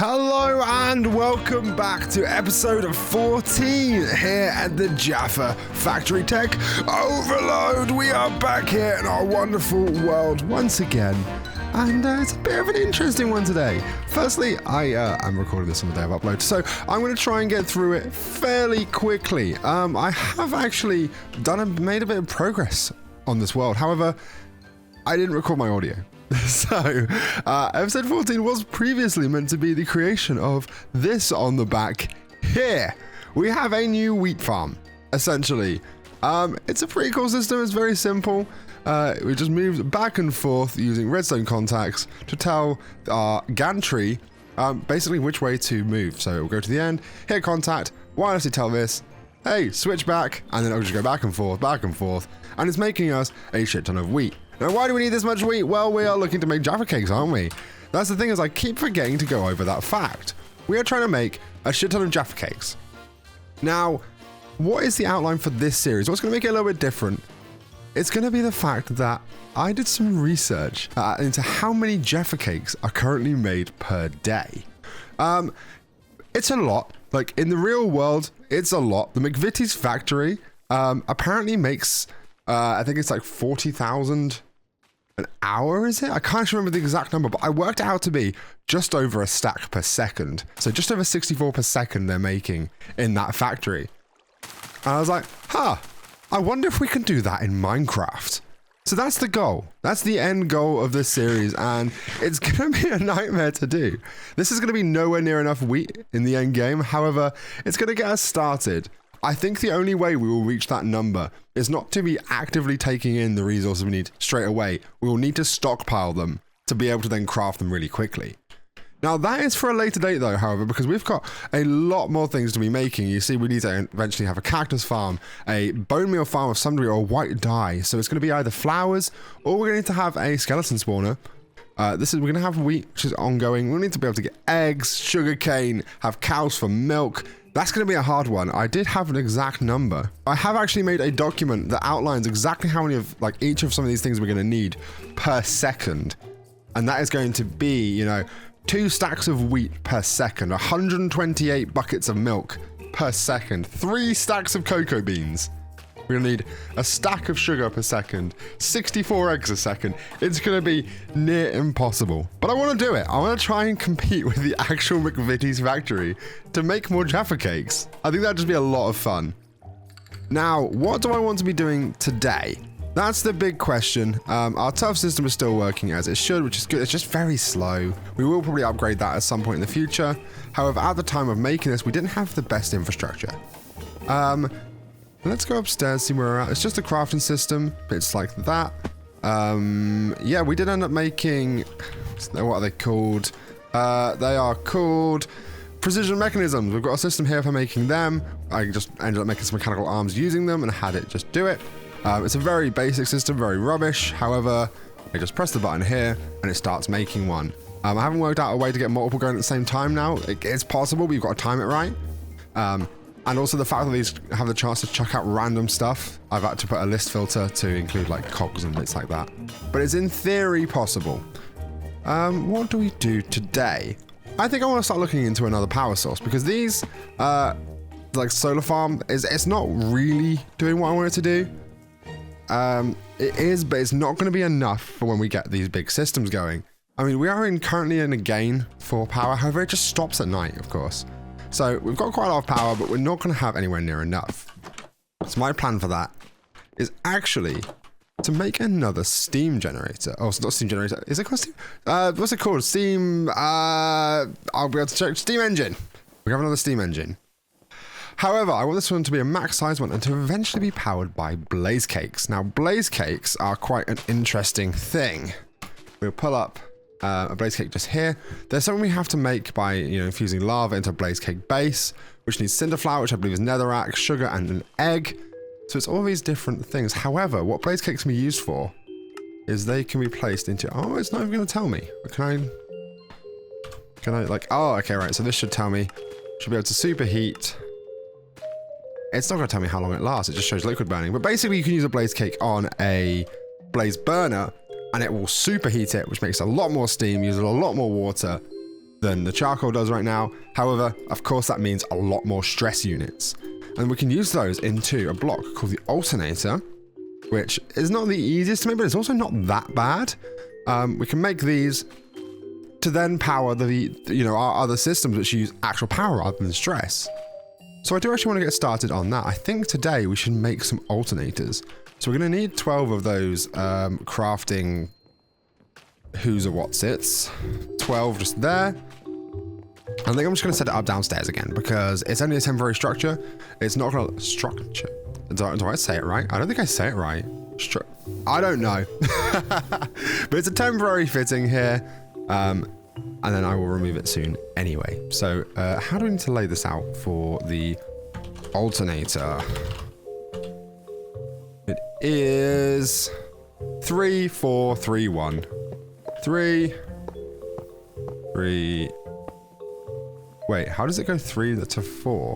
Hello and welcome back to episode 14 here at the Jaffa Factory Tech Overload. We are back here in our wonderful world once again, and it's a bit of an interesting one today. Firstly, I'm recording this on the day of upload, so I'm going to try and get through it fairly quickly. I have actually made a bit of progress on this world. However, I didn't record my audio. So, episode 14 was previously meant to be the creation of this on the back here. We have a new wheat farm, essentially. It's a pretty cool system. It's very simple. We just moved back and forth using redstone contacts to tell our gantry basically which way to move. So it will go to the end, hit contact, wirelessly tell this, hey, switch back, and then it'll just go back and forth, and it's making us a shit ton of wheat. Now, why do we need this much wheat? Well, we are looking to make Jaffa Cakes, aren't we? That's the thing, is I keep forgetting to go over that fact. We are trying to make a shit ton of Jaffa Cakes. Now, what is the outline for this series? What's going to make it a little bit different? It's going to be the fact that I did some research into how many Jaffa Cakes are currently made per day. It's a lot. Like, in the real world, it's a lot. The McVitie's factory apparently makes, I think it's like 40,000 an hour, is it? I can't remember the exact number, but I worked it out to be just over a stack per second. So just over 64 per second they're making in that factory. And I was like, I wonder if we can do that in Minecraft. So that's the goal. That's the end goal of this series, and it's going to be a nightmare to do. This is going to be nowhere near enough wheat in the end game. However, it's going to get us started. I think the only way we will reach that number is not to be actively taking in the resources we need straight away. We will need to stockpile them to be able to then craft them really quickly. Now, that is for a later date though, however, because we've got a lot more things to be making. You see, we need to eventually have a cactus farm, a bone meal farm of some degree, or a white dye. So it's going to be either flowers, or we're going to have a skeleton spawner. We're going to have wheat, which is ongoing. We'll need to be able to get eggs, sugarcane, have cows for milk. That's going to be a hard one. I did have an exact number. I have actually made a document that outlines exactly how many of each of some of these things we're going to need per second. And that is going to be, 2 stacks of wheat per second, 128 buckets of milk per second, 3 stacks of cocoa beans. We're going to need a stack of sugar per second, 64 eggs a second. It's going to be near impossible. But I want to do it. I want to try and compete with the actual McVitie's factory to make more Jaffa Cakes. I think that'd just be a lot of fun. Now, what do I want to be doing today? That's the big question. Our tough system is still working as it should, which is good. It's just very slow. We will probably upgrade that at some point in the future. However, at the time of making this, we didn't have the best infrastructure. Let's go upstairs, see where we're at. It's just a crafting system. It's like that. Yeah, we did end up making... What are they called? They are called precision mechanisms. We've got a system here for making them. I just ended up making some mechanical arms using them and had it just do it. It's a very basic system, very rubbish. However, I just press the button here and it starts making one. I haven't worked out a way to get multiple going at the same time now. It's possible, but you've got to time it right. And also the fact that these have the chance to chuck out random stuff. I've had to put a list filter to include cogs and bits like that. But it's in theory possible. What do we do today? I think I want to start looking into another power source, because these, solar farm, it's not really doing what I want it to do. It is, but it's not going to be enough for when we get these big systems going. I mean, we are currently in a gain for power. However, it just stops at night, of course. So we've got quite a lot of power, but we're not going to have anywhere near enough. So my plan for that is actually to make another steam generator. Oh, it's not steam generator. Is it called steam? What's it called? Steam, I'll be able to check. Steam engine. We have another steam engine. However, I want this one to be a max size one and to eventually be powered by blaze cakes. Now, blaze cakes are quite an interesting thing. We'll pull up a blaze cake just here. There's something we have to make by infusing lava into a blaze cake base, which needs cinder flour, which I believe is netherrack, sugar, and an egg. So it's all these different things. However, what blaze cakes can be used for is they can be placed into... Oh, it's not even going to tell me. Can I oh, okay, right. So this should tell me. Should be able to superheat. It's not going to tell me how long it lasts. It just shows liquid burning. But basically, you can use a blaze cake on a blaze burner, and it will superheat it, which makes a lot more steam, uses a lot more water, than the charcoal does right now. However, of course, that means a lot more stress units. And we can use those into a block called the alternator, which is not the easiest to make, but it's also not that bad. We can make these to then power our other systems which use actual power rather than stress. So I do actually want to get started on that. I think today we should make some alternators. So we're going to need 12 of those crafting who's or what's it's. 12 just there. I think I'm just going to set it up downstairs again because it's only a temporary structure. It's not going to... Structure? Do I say it right? I don't think I say it right. I don't know. But it's a temporary fitting here. And then I will remove it soon anyway. So how do we need to lay this out for the alternator? It is 3, 4, 3, 1. 3, 3. Wait, how does it go 3 to 4?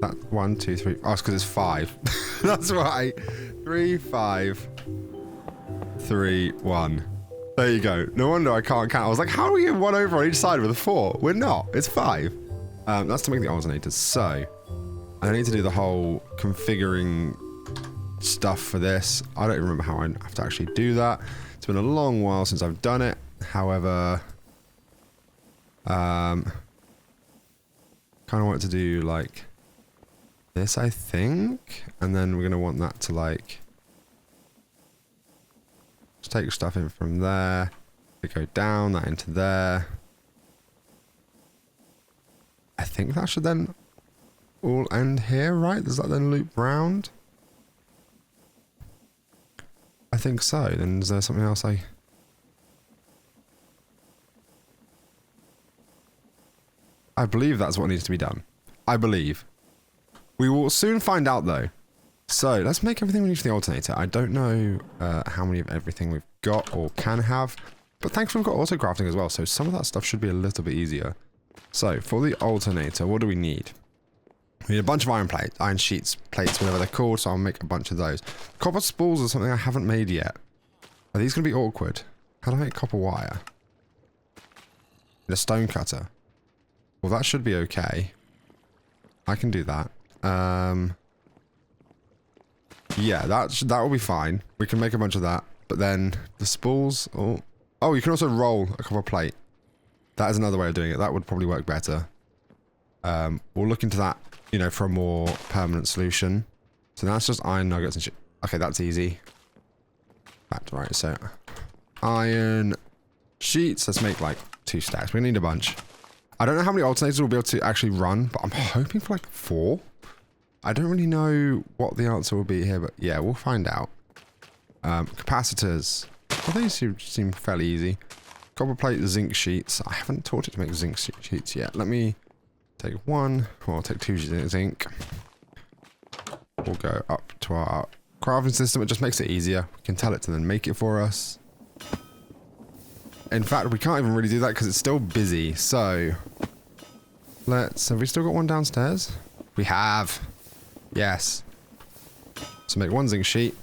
That 1, 2, 3. Oh, it's because it's 5. That's right. 3, 5, 3, 1. There you go. No wonder I can't count. I was like, how do we get 1 over on each side with a 4? We're not. It's 5. That's to make the alternators. So I need to do the whole configuring stuff for this. I don't remember how I have to actually do that. It's been a long while since I've done it. However, kind of want it to do like this, I think, and then we're going to want that to like just take stuff in from there, it go down, that into there. I think that should then all end here, right? Does that then loop round? I think so. Then is there something else I believe that's what needs to be done. I believe. We will soon find out though. So let's make everything we need for the alternator. I don't know how many of everything we've got or can have, but thankfully we've got auto crafting as well. So some of that stuff should be a little bit easier. So for the alternator, what do we need? We need a bunch of iron sheets, plates, whatever they're called. So I'll make a bunch of those. Copper spools are something I haven't made yet. Are these going to be awkward? How do I make copper wire? And a stone cutter. Well, that should be okay. I can do that. Yeah, that will be fine. We can make a bunch of that. But then the spools... Oh, you can also roll a copper plate. That is another way of doing it. That would probably work better. We'll look into that, for a more permanent solution. So that's just iron nuggets and shit. Okay, that's easy. That's right, so... Iron sheets. Let's make like 2 stacks. We need a bunch. I don't know how many alternators we'll be able to actually run, but I'm hoping for like 4. I don't really know what the answer will be here, but yeah, we'll find out. Capacitors. I think these seem fairly easy. Copper plate, zinc sheets. I haven't taught it to make zinc sheets yet. Let me take 1, or I'll take 2 zinc. We'll go up to our crafting system. It just makes it easier. We can tell it to then make it for us. In fact, we can't even really do that because it's still busy. So, have we still got one downstairs? We have. Yes. So make 1 zinc sheet.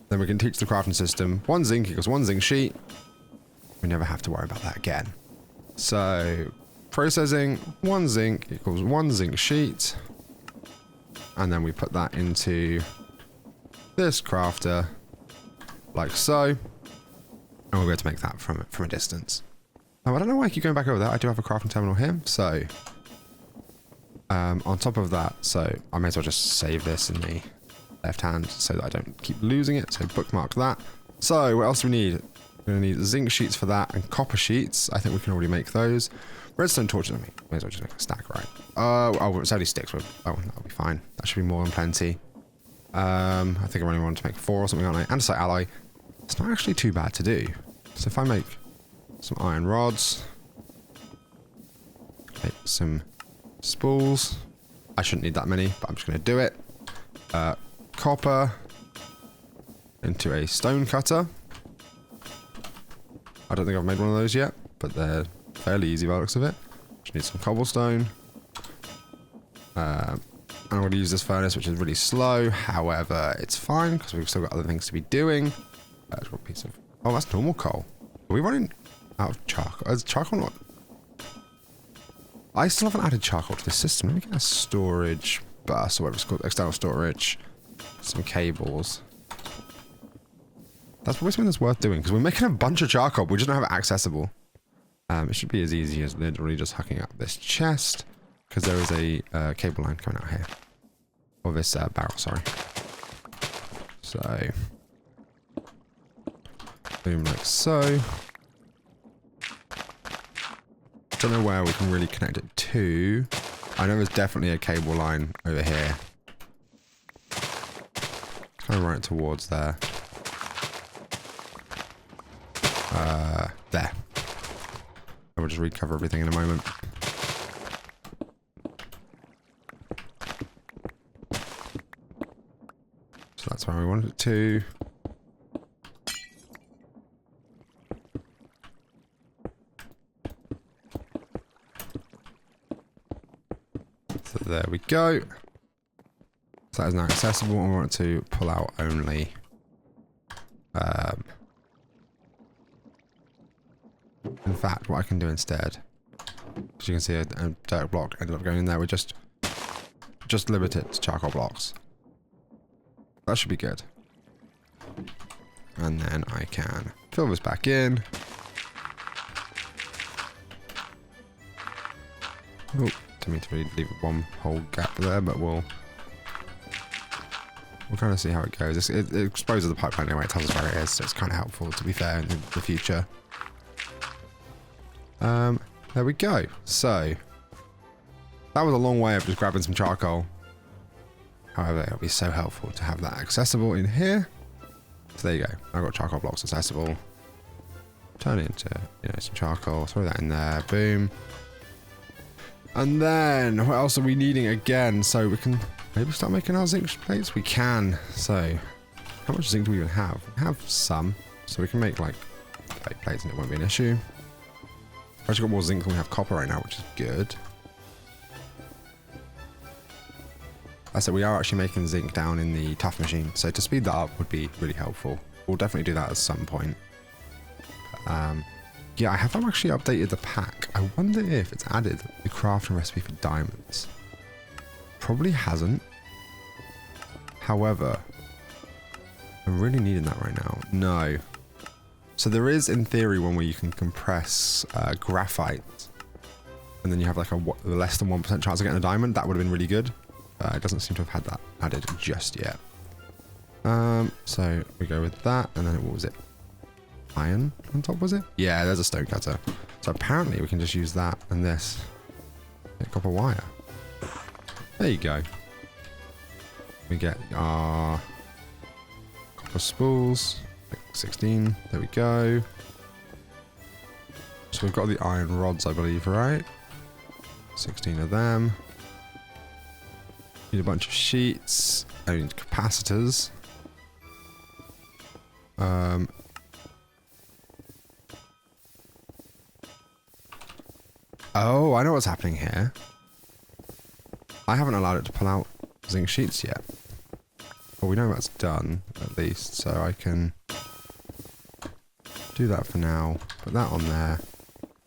Then we can teach the crafting system. 1 zinc equals 1 zinc sheet. We never have to worry about that again. So, processing 1 zinc equals 1 zinc sheet. And then we put that into this crafter, like so. And we'll be able to make that from a distance. I don't know why I keep going back over that. I do have a crafting terminal here. So, on top of that, so I may as well just save this in the left hand so that I don't keep losing it. So bookmark that. So what else do we need? We're going to need zinc sheets for that and copper sheets. I think we can already make those. Redstone torches. May as well just make a stack, right? Oh, it's only sticks. Oh, that'll be fine. That should be more than plenty. I think I only want to make 4 or something, aren't I? Andesite alloy. It's not actually too bad to do. So if I make some iron rods, make some spools. I shouldn't need that many, but I'm just going to do it. Copper into a stone cutter. I don't think I've made one of those yet, but they're fairly easy by the looks of it. Just need some cobblestone. And I'm going to use this furnace, which is really slow. However, it's fine because we've still got other things to be doing. Piece of... Oh, that's normal coal. Are we running out of charcoal? Is charcoal not... I still haven't added charcoal to the system. Let me get a storage bus, or whatever it's called, external storage. Some cables. That's probably something that's worth doing, because we're making a bunch of charcoal, but we just don't have it accessible. It should be as easy as literally just hooking up this chest, because there is a cable line coming out here. Or this barrel, sorry. So... boom, like so. Don't know where we can really connect it to. I know there's definitely a cable line over here. Kind of run it towards there. There. I will just recover everything in a moment. So that's where we wanted it to. So there we go. So that is now accessible. I want to pull out only in fact, what I can do instead, as you can see, a dirt block ended up going in there. We just limit it to charcoal blocks. That should be good. And then I can fill this back in. Oh, didn't mean to really leave one whole gap there, but we'll kind of see how it goes. It exposes the pipeline anyway. It tells us where it is, so it's kind of helpful, to be fair, in the future. There we go. So, that was a long way of just grabbing some charcoal. However, it'll be so helpful to have that accessible in here. So there you go. I've got charcoal blocks accessible. Turn it into, some charcoal. Throw that in there. Boom. And then, what else are we needing again? So we can maybe start making our zinc plates? We can. So, how much zinc do we even have? We have some. So we can make, like, plate plates and it won't be an issue. I've actually got more zinc than we have copper right now, which is good. I said we are actually making zinc down in the tough machine, so to speed that up would be really helpful. We'll definitely do that at some point. Yeah, I haven't actually updated the pack. I wonder if it's added the crafting recipe for diamonds. Probably hasn't. However, I'm really needing that right now. No. So there is, in theory, one where you can compress graphite, and then you have like a less than 1% chance of getting a diamond. That would have been really good. It doesn't seem to have had that added just yet. So we go with that, and then what was it? Iron on top, was it? Yeah, there's a stone cutter. So apparently we can just use that and this. Get copper wire. There you go. We get our copper spools. 16. There we go. So we've got the iron rods, I believe, right? 16 of them. Need a bunch of sheets. I need capacitors. Oh, I know what's happening here. I haven't allowed it to pull out zinc sheets yet. Well, we know that's done, at least, so I can do that for now. Put that on there.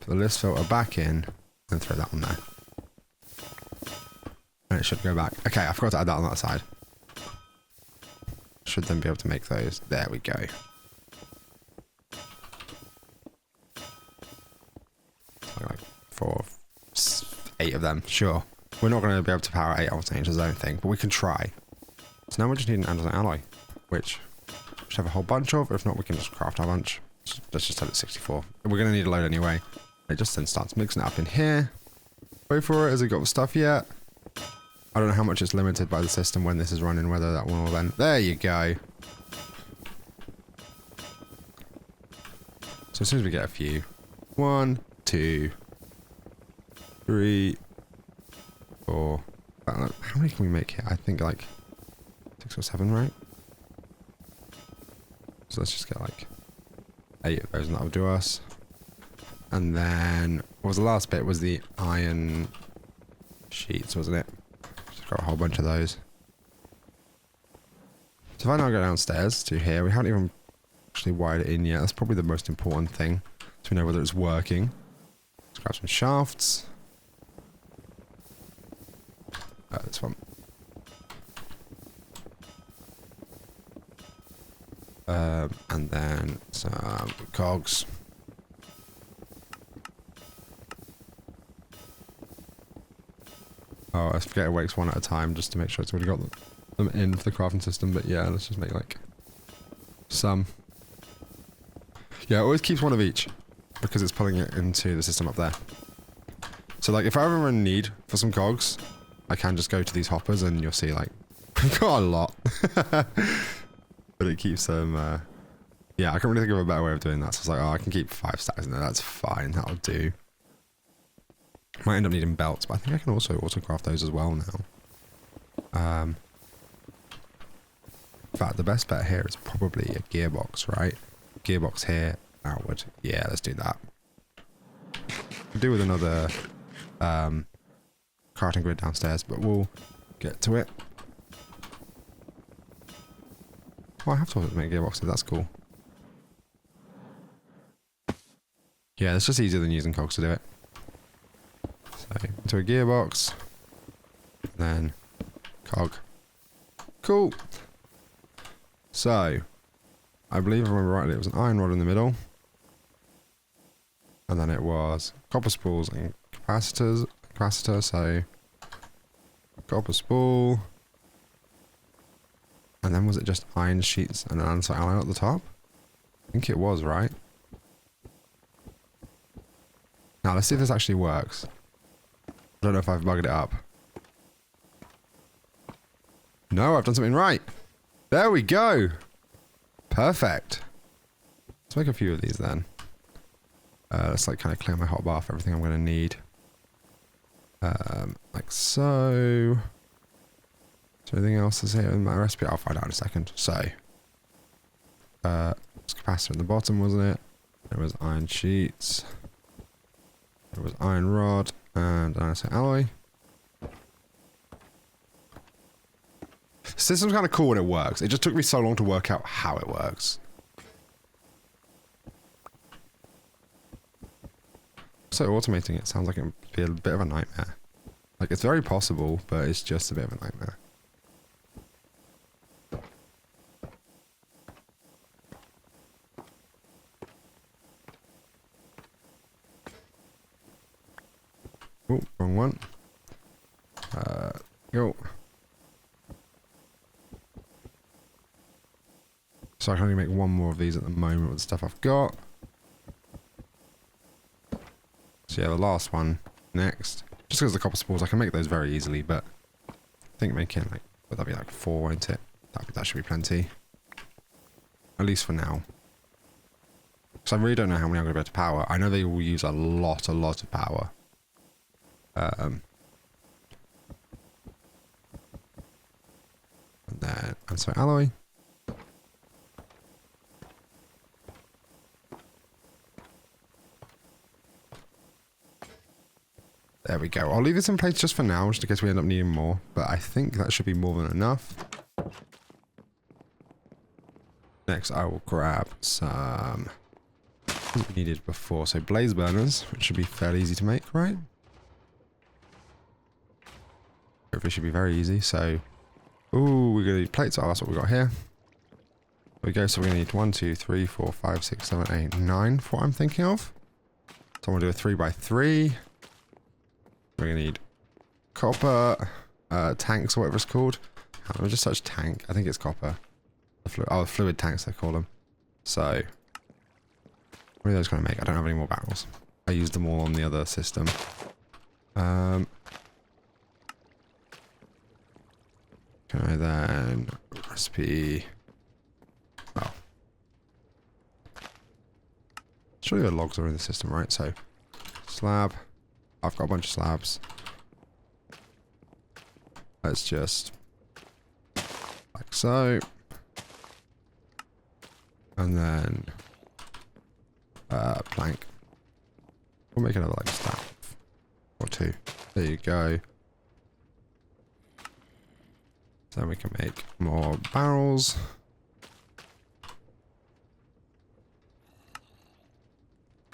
Put the list filter back in, and throw that on there. And it should go back. Okay, I forgot to add that on that side. Should then be able to make those. There we go. Like 8 of them. Sure. We're not going to be able to power 8 alternators, I don't think, but we can try. So now we just need an andesite alloy, which we should have a whole bunch of. If not, we can just craft our bunch. Let's just set it 64. We're going to need a load anyway. It just then starts mixing it up in here. Wait for it. Has it got the stuff yet? I don't know how much it's limited by the system when this is running, whether that one will then... There you go. So as soon as we get a few. 1, 2, 3, 4. How many can we make here? I think like 6 or 7, right? So let's just get like 8 of those and that'll do us. And then, what was the last bit? Was the iron sheets, wasn't it? Just got a whole bunch of those. So if I now go downstairs to here, we haven't even actually wired it in yet. That's probably the most important thing. So we know whether it's working. Let's grab some shafts. This one. And then some cogs. Oh, I forget it wakes one at a time just to make sure it's already got them in for the crafting system. But yeah, let's just make like some. Yeah, it always keeps one of each because it's pulling it into the system up there. So like if I ever in need for some cogs, I can just go to these hoppers and you'll see like we've got a lot. But it keeps them, yeah, I can't really think of a better way of doing that. So it's like, oh, I can keep 5 stacks in there. That's fine. That'll do. Might end up needing belts, but I think I can also craft those as well now. In fact, the best bet here is probably a gearbox, right? Gearbox here, outward. Yeah, let's do that. Could do with another crafting grid downstairs, but we'll get to it. Oh, I have to make gearboxes, that's cool. Yeah, it's just easier than using cogs to do it. So, into a gearbox. Then, cog. Cool. So, I believe if I remember rightly, it was an iron rod in the middle. And then it was copper spools and capacitor, so copper spool. And then was it just iron sheets and an andesite alloy at the top? I think it was, right? Now let's see if this actually works. I don't know if I've bugged it up. No, I've done something right. There we go. Perfect. Let's make a few of these then. Let's like kind of clear my hotbar for everything I'm going to need. Like so. Is there anything else that's here in my recipe? I'll find out in a second. So, it's capacitor at the bottom, wasn't it? There was iron sheets. There was iron rod and andesite alloy. The system's kind of cool when it works. It just took me so long to work out how it works. So automating it sounds like it would be a bit of a nightmare. Like it's very possible, but it's just a bit of a nightmare. Oh, wrong one. Go. So I can only make one more of these at the moment with the stuff I've got. So yeah, the last one next. Just because the copper spools, I can make those very easily, but I think making like, would that be like 4, won't it? That should be plenty. At least for now. So I really don't know how many I'm going to be able to power. I know they will use a lot of power. And then andesite alloy. There we go. I'll leave this in place just for now, just in case we end up needing more. But I think that should be more than enough. Next, I will grab some needed before. So blaze burners, which should be fairly easy to make, right? Hopefully should be very easy. So, ooh, we're going to need plates. Oh, that's what we got here. There we go. So we're going to need 1, 2, 3, 4, 5, 6, 7, 8, 9 for what I'm thinking of. So I'm going to do a 3x3. We're going to need copper tanks or whatever it's called. I'll just search tank. I think it's copper. The fluid tanks they call them. So, what are those going to make? I don't have any more barrels. I used them all on the other system. Can I then recipe? Oh, surely the logs are in the system, right? So, slab. I've got a bunch of slabs. Let's just like so. And then plank. We'll make another like staff or 2. There you go. So we can make more barrels.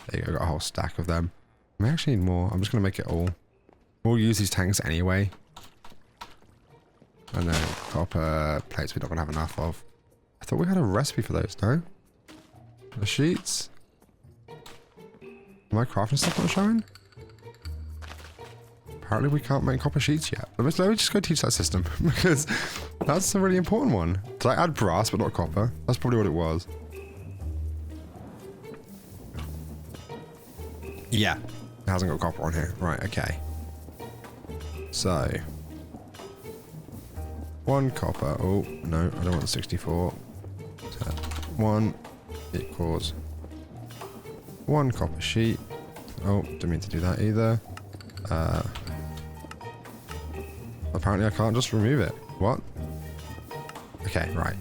There you go, got a whole stack of them. I may actually need more. I'm just going to make it all. We'll use these tanks anyway. And then copper plates we're not going to have enough of. I thought we had a recipe for those, no? The sheets. Am I crafting stuff not showing? Apparently we can't make copper sheets yet. Let me just go teach that system because that's a really important one. Did I add brass but not copper? That's probably what it was. Yeah. It hasn't got copper on here. Right, okay. So. 1 copper. Oh, no, I don't want 64. So 1 equals 1 copper sheet. Oh, didn't mean to do that either. Apparently I can't just remove it. What? Okay, right.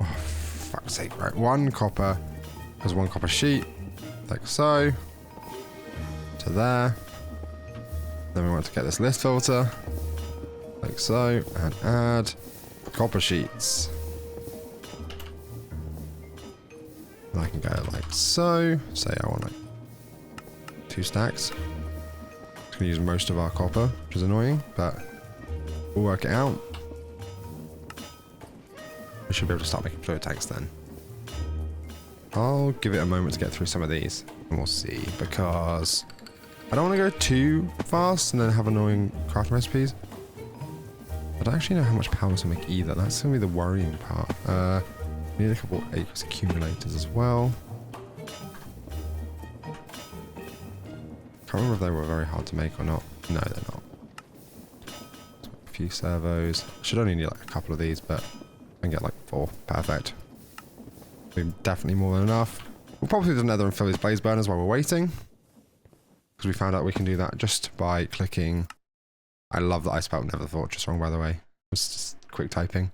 Oh, fuck's sake. Right, 1 copper. There's 1 copper sheet. Like so. To there. Then we want to get this list filter. Like so. And add copper sheets. And I can go like so. Say I want like 2 stacks. It's going to use most of our copper, which is annoying, but we'll work it out. We should be able to start making fluid tanks then. I'll give it a moment to get through some of these, and we'll see, because I don't want to go too fast and then have annoying crafting recipes. I don't actually know how much power to make either. That's going to be the worrying part. We need a couple aqueous accumulators as well. Can't remember if they were very hard to make or not. No, they're not. A few servos. Should only need like a couple of these, but I can get like 4. Perfect. Definitely more than enough. We'll probably do the nether and fill these blaze burners while we're waiting. Because we found out we can do that just by clicking. I love that I spelled Nether Fortress wrong, by the way. It's just quick typing.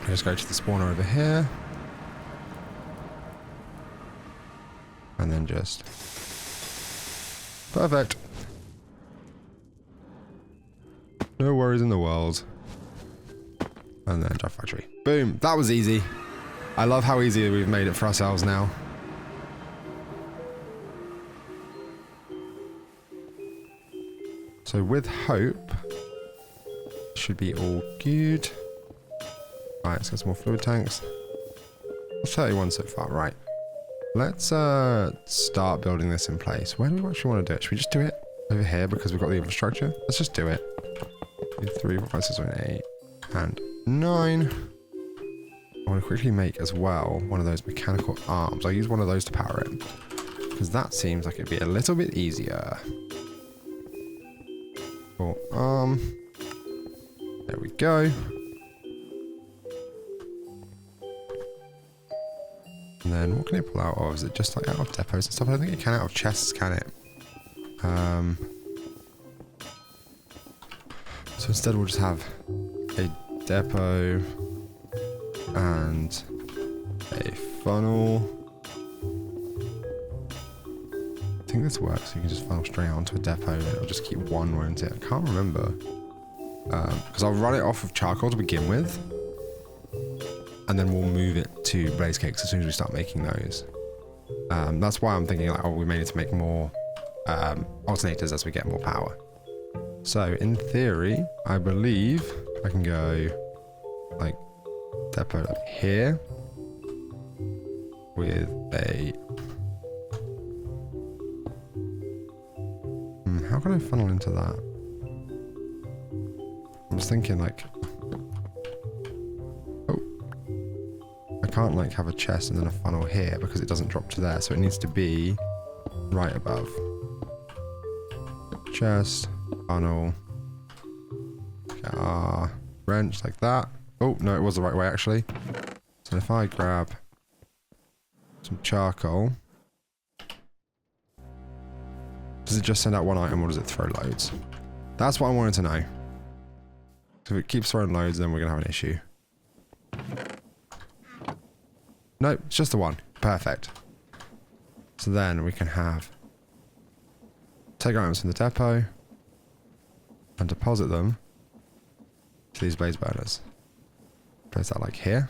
Just go to the spawner over here. And then just... Perfect. No worries in the world. And then Jaffa Factory. Boom. That was easy. I love how easy we've made it for ourselves now. So with hope, should be all good. Alright, let's get some more fluid tanks. 31 so far, right. Let's start building this in place. Where do we actually want to do it? Should we just do it over here because we've got the infrastructure? Let's just do it. 2, 3, 4, 5, 6, 7, 8, and 9. I want to quickly make as well one of those mechanical arms. I'll use one of those to power it. Because that seems like it'd be a little bit easier. For arm. There we go. And then what can it pull out of? Is it just like out of depots and stuff? I don't think it can out of chests, can it? So instead we'll just have a depot and a funnel. I think this works. You can just funnel straight onto a depot and it'll just keep one, won't it? I can't remember. Because I'll run it off of charcoal to begin with. And then we'll move it to blaze cakes as soon as we start making those. That's why I'm thinking like, oh, we may need to make more alternators as we get more power. So in theory, I believe I can go like depot up here with a... how can I funnel into that? I was thinking like... oh. I can't like have a chest and then a funnel here because it doesn't drop to there, so it needs to be right above. Chest, funnel, wrench like that. Oh, no, it was the right way actually. So if I grab some charcoal, does it just send out one item or does it throw loads? That's what I wanted to know. So if it keeps throwing loads, then we're going to have an issue. No, it's just the one. Perfect. So then we can have... take items from the depot and deposit them to these blaze burners. Place that like here.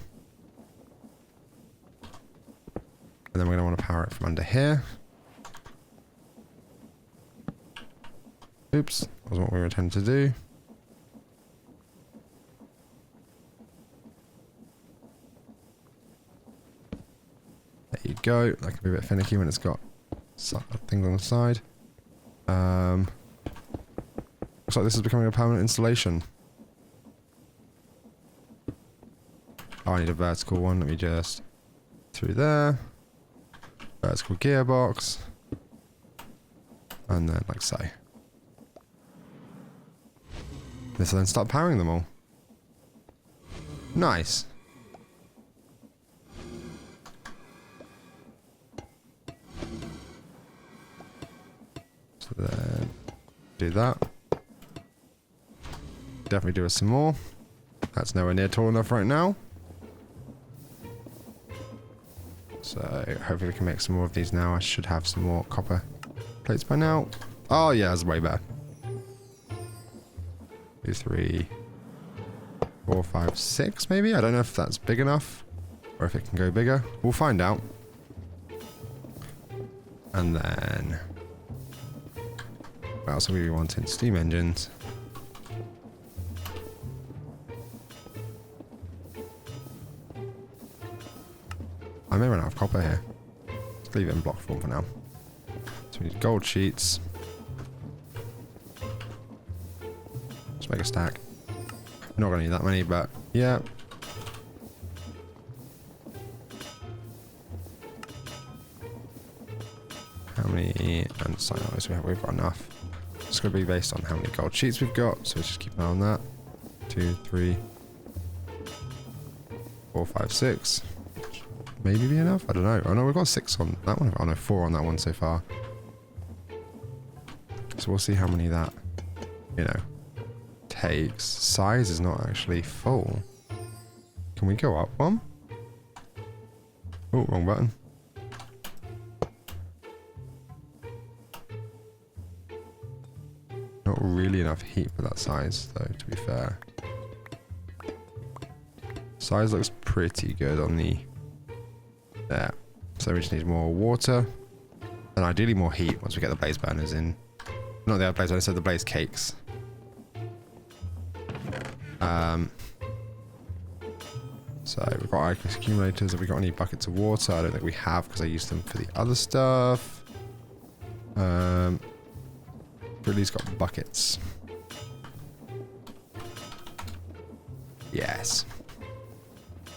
And then we're going to want to power it from under here. Oops, that wasn't what we were intending to do. There you go. That can be a bit finicky when it's got things on the side. Looks like this is becoming a permanent installation. Oh, I need a vertical one. Let me just... through there. Vertical gearbox. And then like so. This will then start powering them all. Nice. So then do that. Definitely do some more. That's nowhere near tall enough right now. So hopefully we can make some more of these now. I should have some more copper plates by now. Oh yeah, that's way better. 2, 3, 4, 5, 6 maybe? I don't know if that's big enough or if it can go bigger. We'll find out. And then what else are we wanting? Steam engines. I may run out of copper here. Let's leave it in block form for now. So we need gold sheets. Let's make a stack. We're not going to need that many, but yeah. How many cyanide we have? We've got enough. It's going to be based on how many gold sheets we've got, so let's just keep an eye on that. 2, 3, 4, 5, 6. Maybe be enough? I don't know. Oh no, we've got 6 on that one. Oh no, 4 on that one so far. So we'll see how many that, you know, takes. Size is not actually full. Can we go up one? Oh, wrong button. Not really enough heat for that size, though, to be fair. Size looks pretty good on the... there. So we just need more water. And ideally more heat once we get the blaze burners in. Not the other blaze burners, so the blaze cakes. So we've got ice accumulators. Have we got any buckets of water? I don't think we have because I used them for the other stuff. Ridley's got buckets. Yes.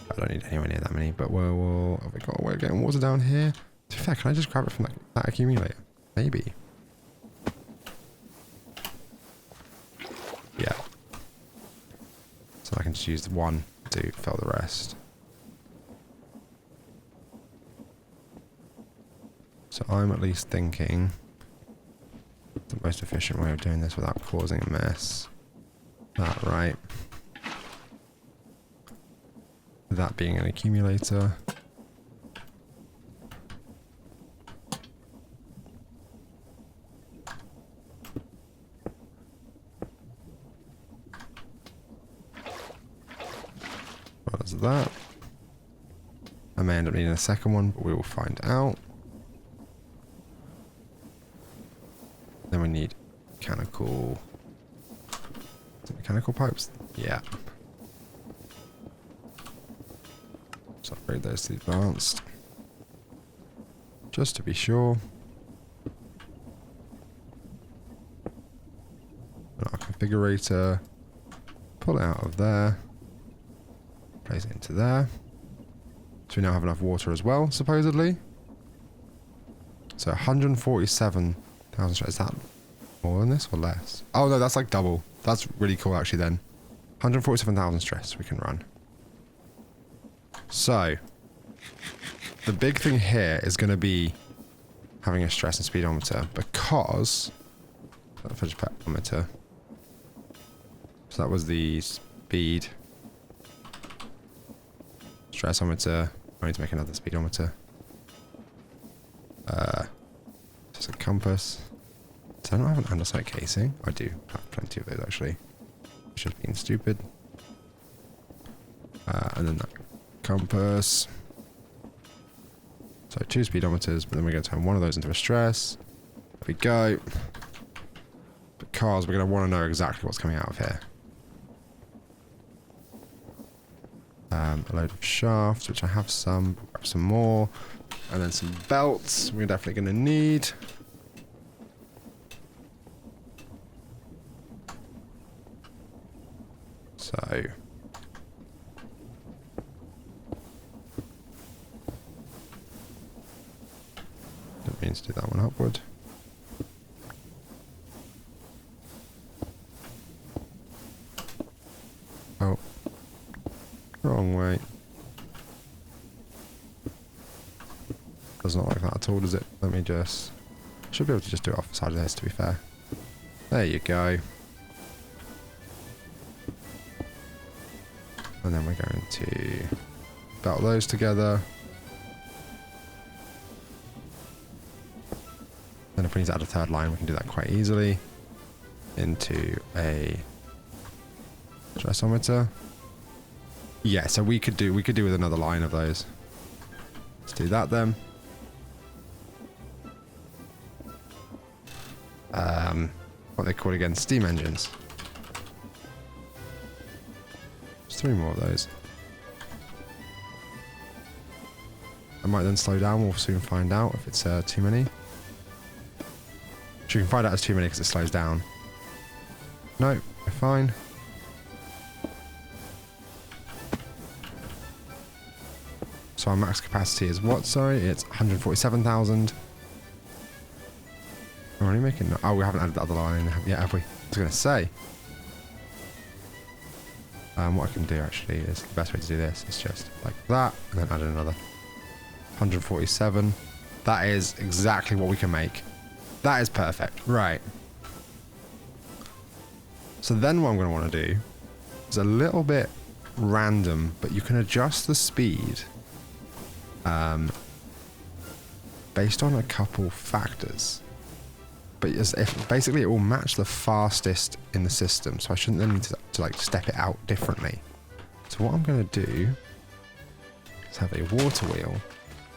I don't need anywhere near that many, but we'll have we got a way of getting water down here? To be fair, can I just grab it from that accumulator? Maybe. Yeah. So I can just use the one to fill the rest. So I'm at least thinking the most efficient way of doing this without causing a mess. That right. That being an accumulator. What is that? I may end up needing a second one, but we will find out. Then we need mechanical... is it mechanical pipes? Yeah. Let's upgrade those to advanced. Just to be sure. Our configurator. Pull it out of there. Place it into there. So we now have enough water as well, supposedly. So 147,000 stress. Is that more than this or less? Oh no, that's like double. That's really cool actually then. 147,000 stress we can run. So, the big thing here is going to be having a stress and speedometer because... fudge pedometer. So that was the speed. Stressometer. I need to make another speedometer. Just a compass. Do I not have an andesite casing? I do have plenty of those actually. Should have been stupid. And then that compass. So So 2 speedometers, but then we're going to turn one of those into a stress. There we go. Because we're going to want to know exactly what's coming out of here. A load of shafts, which I have some. Grab some more. And then some belts we're definitely going to need. So... didn't mean to do that one upward. Oh. Wrong way. Does not like that at all, does it? Let me just... should be able to just do it off the side of this, to be fair. There you go. And then we're going to belt those together. Then if we need to add a third line, we can do that quite easily. Into a stressometer. Yeah, so we could do with another line of those. Let's do that then. What they call again, steam engines. Just 3 more of those. I might then slow down. We'll soon find out if it's too many. So you can find out it's too many because it slows down. No, we're fine. So our max capacity is what? Sorry, it's 147,000. We're only making... oh, we haven't added the other line yet, have we? I was going to say. What I can do actually is the best way to do this is just like that, and then add another 147. That is exactly what we can make. That is perfect. Right. So then what I'm going to want to do is a little bit random, but you can adjust the speed based on a couple factors. But if basically it will match the fastest in the system, so I shouldn't then need to like step it out differently. So what I'm going to do is have a water wheel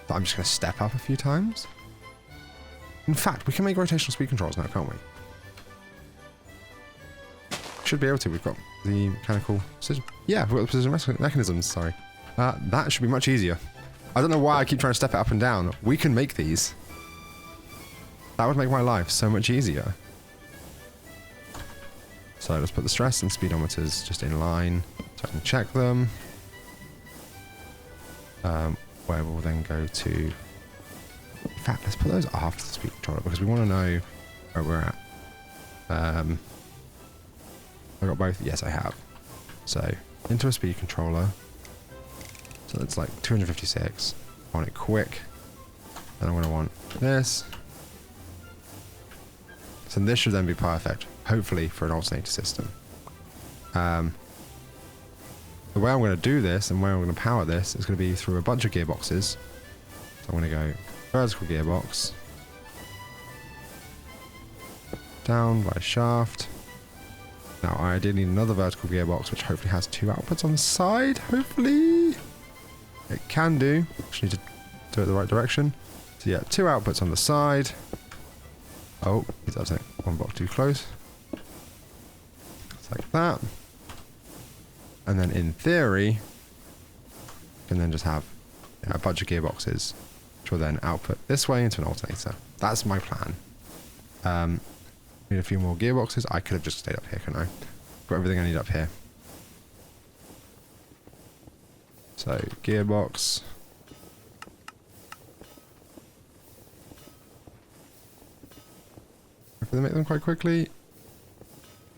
that I'm just going to step up a few times. In fact, we can make rotational speed controls now, can't we? Should be able to. We've got the mechanical precision. Yeah, we've got the precision mechanisms, sorry. That should be much easier. I don't know why I keep trying to step it up and down. We can make these. That would make my life so much easier. So let's put the stress and speedometers just in line so I can check them. Where we'll then go to... in fact, let's put those after the speed controller because we want to know where we're at. I got both? Yes, I have. So, into a speed controller. So that's like 256. I want it quick. Then I'm going to want this. So this should then be perfect, hopefully, for an alternator system. The way I'm going to do this and where I'm going to power this is going to be through a bunch of gearboxes. So I'm going to go vertical gearbox. Down by shaft. Now I did need another vertical gearbox, which hopefully has 2 outputs on the side, hopefully. It can do. Just need to do it the right direction. So yeah, 2 outputs on the side. Oh, I think one block too close. It's like that. And then in theory, you can then just have a bunch of gearboxes, which will then output this way into an alternator. That's my plan. Need a few more gearboxes. I could have just stayed up here, couldn't I? Got everything I need up here. So, gearbox. Hopefully they make them quite quickly.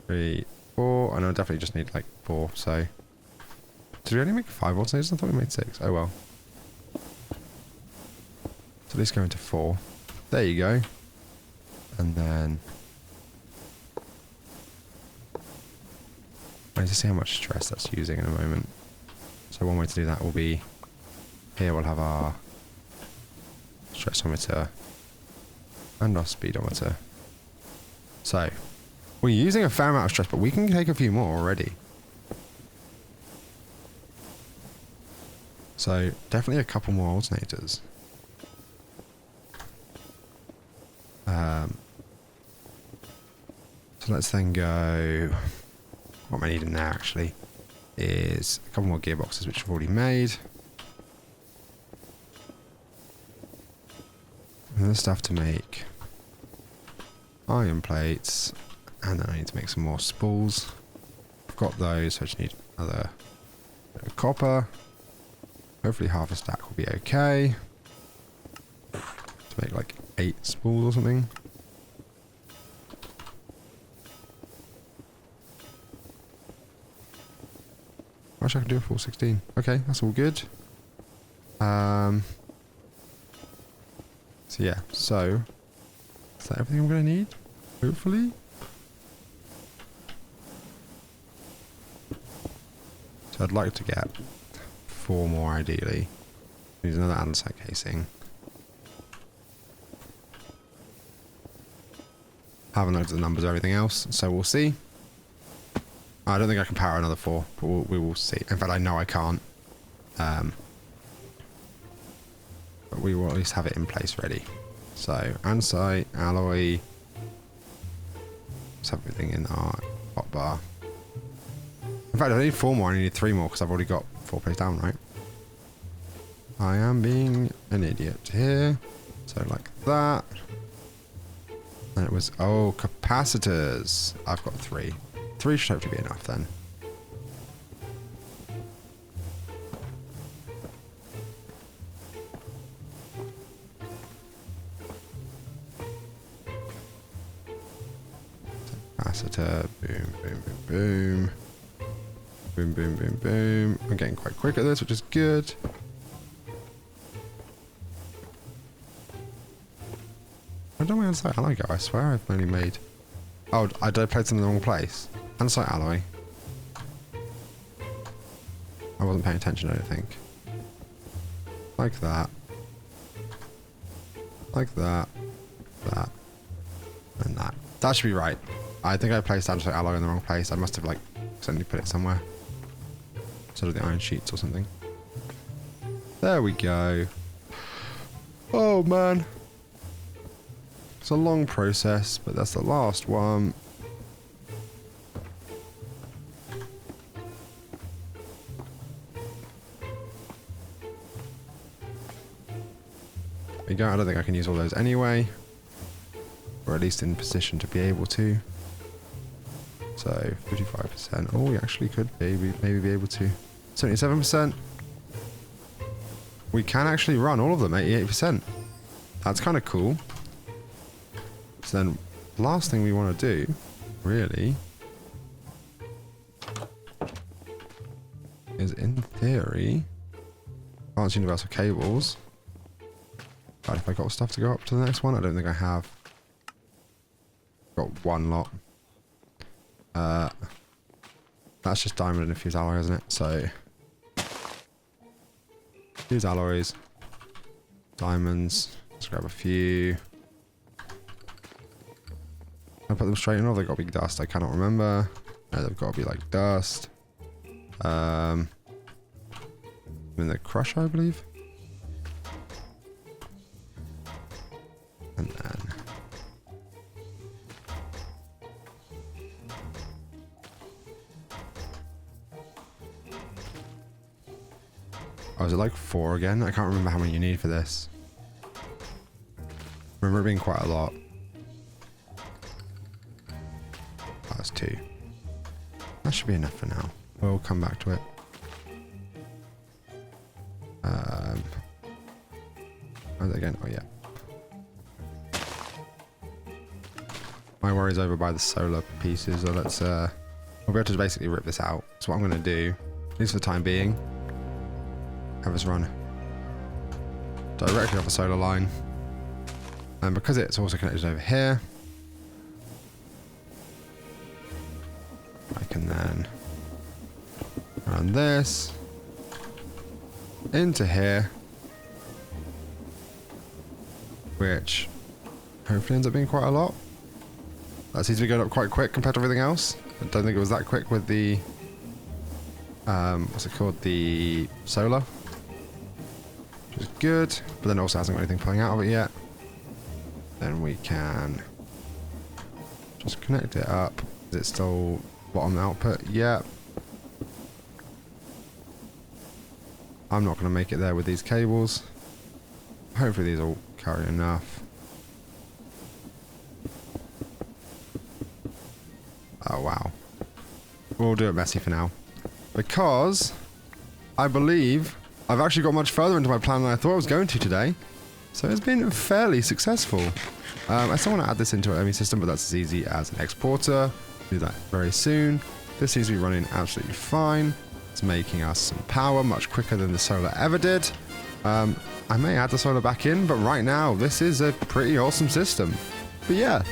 3, 4. I know I definitely just need like 4, so... Did we only make 5 alternators? I thought we made 6. Oh well. So at least go into 4. There you go. And then... I need to see how much stress that's using in a moment. So one way to do that will be... Here we'll have our... stressometer. And our speedometer. So... We're using a fair amount of stress, but we can take a few more already. So, definitely a couple more alternators. So let's then go. What I need in there actually is a couple more gearboxes, which I've already made. And there's stuff to make iron plates, and then I need to make some more spools. I've got those, so I just need another bit of copper. Hopefully half a stack will be okay. To make like 8 spools or something. Actually, I can do a full 16. Okay, that's all good. So yeah, so is that everything I'm going to need? Hopefully. So I'd like to get 4 more ideally. Use another andesite casing. Haven't looked at the numbers or everything else, so we'll see. I don't think I can power another 4, but we will see. In fact, I know I can't. But we will at least have it in place ready. So, andesite, alloy. Just everything in our hotbar. In fact, I don't need 4 more, I need 3 more because I've already got 4 placed down, right? I am being an idiot here. So, like that. And it was, oh, capacitors. I've got 3. 3 should hopefully be enough then. Capacitor, boom, boom, boom, boom. Boom, boom, boom, boom. I'm getting quite quick at this, which is good. I don't know where andesite alloy go. I swear I've only made... Oh, I did place it in the wrong place. Andesite alloy. I wasn't paying attention, I don't think. Like that. Like that. That. And that. That should be right. I think I placed andesite alloy in the wrong place. I must have, like, accidentally put it somewhere. Sort of the iron sheets or something. There we go. Oh, man. It's a long process, but that's the last one. There you go. I don't think I can use all those anyway. Or at least in position to be able to. So 55%. Oh, we actually could maybe be able to. 77%. We can actually run all of them, 88%. That's kind of cool. So then, last thing we want to do, really, is in theory, advanced universal cables. But if I got stuff to go up to the next one, I don't think I have. Got 1 lot. That's just diamond and a fused alloy, isn't it? So, fused alloys, diamonds. Let's grab a few. I put them straight in, or they've got to be dust. I cannot remember. No, they've got to be like dust. In the crusher, I believe. And then oh, is it like 4 again? I can't remember how many you need for this. Remember it being quite a lot. Oh, that's 2. That should be enough for now. We'll come back to it. How's it again? Oh yeah. My worry's over by the solar pieces, so let's we'll be able to basically rip this out. So what I'm gonna do, at least for the time being, have us run directly off the solar line. And because it's also connected over here, I can then run this into here, which hopefully ends up being quite a lot. That seems to be going up quite quick compared to everything else. I don't think it was that quick with the what's it called, the solar, which is good, but then it also hasn't got anything pulling out of it yet. then we can just connect it up. Is it still bottom output? Yeah. I'm not going to make it there with these cables. Hopefully these will carry enough. Oh wow. We'll do it messy for now. Because I believe I've actually got much further into my plan than I thought I was going to today. So it's been fairly successful. I still want to add this into our ME system, but that's as easy as an exporter. Do that very soon. This seems to be running absolutely fine. It's making us some power much quicker than the solar ever did. I may add the solar back in, but right now this is a pretty awesome system. But yeah,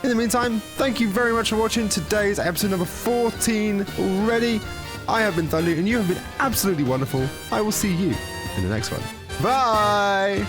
in the meantime, thank you very much for watching today's episode number 14 already. I have been Thundie and you have been absolutely wonderful. I will see you in the next one. Bye!